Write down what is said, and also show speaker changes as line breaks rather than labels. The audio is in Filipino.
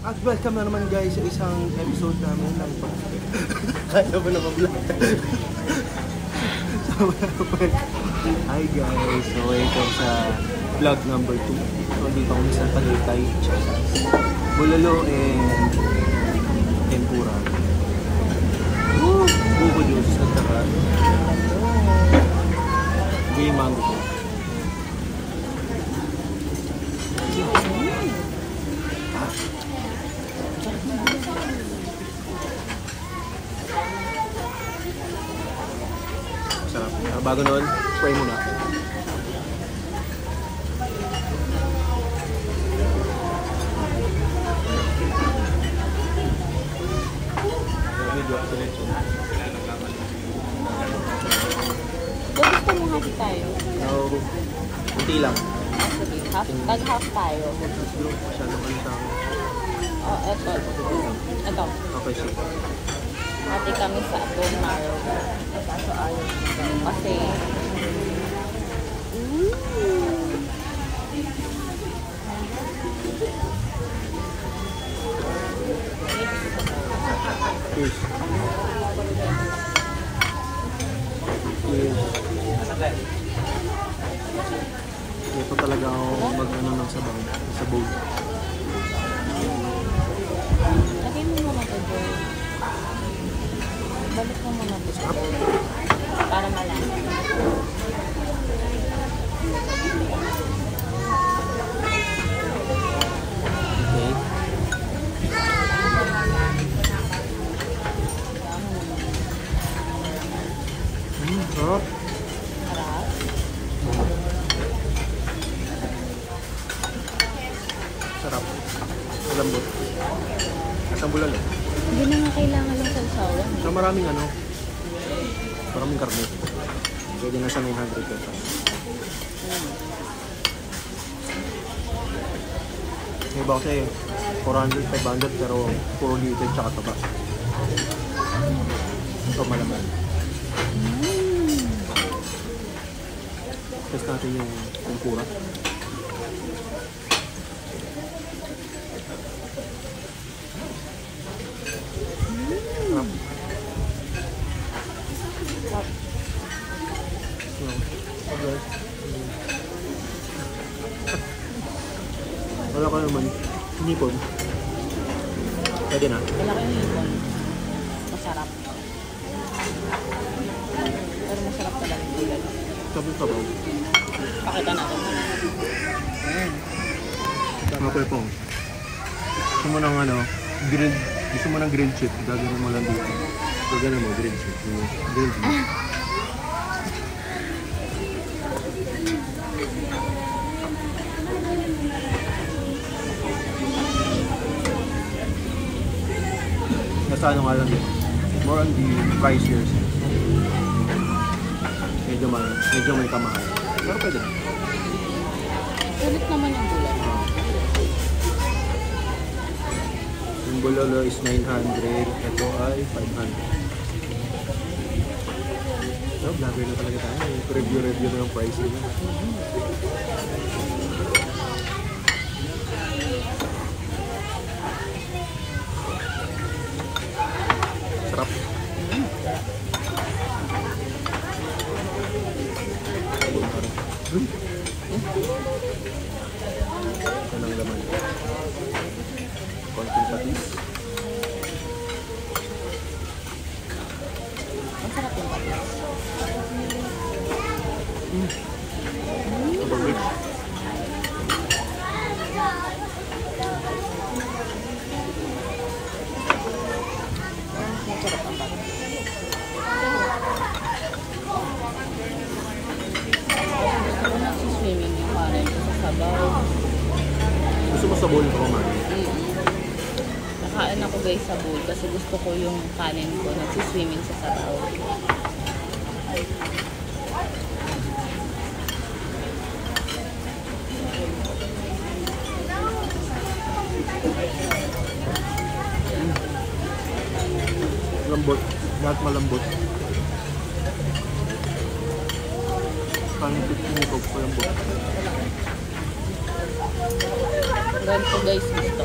At welcome na naman guys sa isang episode namin ng kaya mo na mag-vlog. Hi guys, so welcome sa vlog number 2. So dito kami sa Tagaytay, Bulalo and tempura. Buko juice at saka gray mango. Sarap. Bago nun, spray muna. Medyo diretso.
Gusto mo hati tayo?
No, kunti lang.
Tag-half tayo.
Masyado pa sa akin.
Oh, eto. Ito.
Okay, sige.
Hati kami sa bone marrow. Kaso ayaw. Kasi...
Cheers. Cheers. Ito talaga ako mag-ano ng sabaw. Sa bowl.
Lagay mo muna ito, Joy. Balik mo muna ito. Para malaki.
Okay. Sarap.
Harap.
Sarap. Malambot. At ang bulalo.
Hindi na nga kailangan ng salsawan.
So maraming ano, maraming karne. Pwede na sa 900 pesos. May iba kasi 400, 500 pero puro lited tsaka taba. Ito malaman. Test natin yung tempura. Sarap. Wala ka naman. Hinipon. Pwede na.
Wala kayong hipon. Masarap. Pero masarap talaga.
Sabaw-sabaw.
Pakita natin.
Mga pwepong. Gusto mo ng ano, grilled, gusto mo ng grilled chip, gagawin mo lang dito. Gagawin mo, grilled chip. Grilled chip. Nasa ano nga lang yun. More on the price here. Medyo may kamahal. Pero pwede na.
Ulit naman yung gulay.
Yung bulalo is 900, ito ay 500. So, vlogger na talaga tayo. Review na yung pricing. Sarap. Ito ng laman. Konting patis.
Masarap yung patis.
Sobrang rich.
Masarap ang patis. Ako nagsiswimming yung kanin ko sa sabaw.
Gusto mo sa bowl ko kumain?
Nakain ako guys sa bowl kasi gusto ko yung kanin ko nagsiswimming sa sabaw.
Lambot. Lahat malambot. Kanin ko yung lambot.
Ganito guys gusto